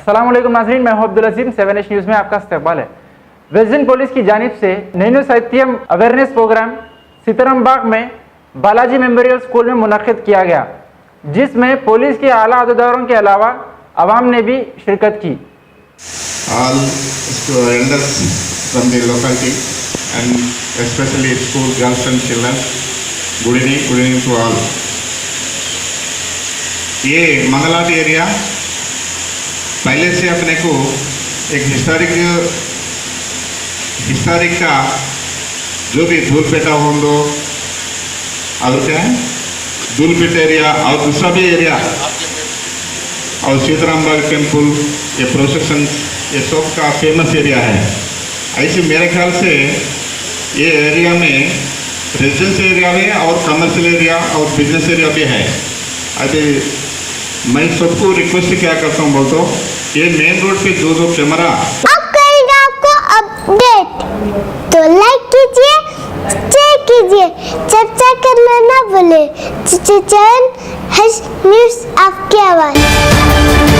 अस्सलाम वालेकुम नाज़रीन, मैं हूं अब्दुल अजीम। 7H न्यूज़ में आपका इस्तकबाल है। वेस्ट जिंद पुलिस की जानिब से नैनो साहित्यम अवेयरनेस प्रोग्राम सीताराम बाग में बालाजी मेमोरियल स्कूल में मुनक़िद किया गया, जिसमें पुलिस के आला अहदेदारों के अलावा आवाम ने भी शिरकत की। All elders from the locality and especially school girls and children, good evening to all. ये मंगलाट एरिया पहले से अपने को एक हिस्टोरिक का जो भी धूलपेटा होंदो और क्या है धूलपेट एरिया और दूसरा भी एरिया और सीताराम बाग टेम्पल, ये प्रोसेक्शन, ये सब का फेमस एरिया है। ऐसे मेरे ख्याल से ये एरिया में रेजिडेंशियल एरिया है और कमर्शियल एरिया और बिजनेस एरिया भी है। अभी मैं सबको रिक्वेस्ट क्या करता हूँ बोल तो ये मेन रोड पे जो कैमरा अब करेगा आपको अपडेट, तो लाइक कीजिए, शेयर कीजिए, चर्चा करना ना भूले। चैनल न्यूज़ आपकी आवाज़।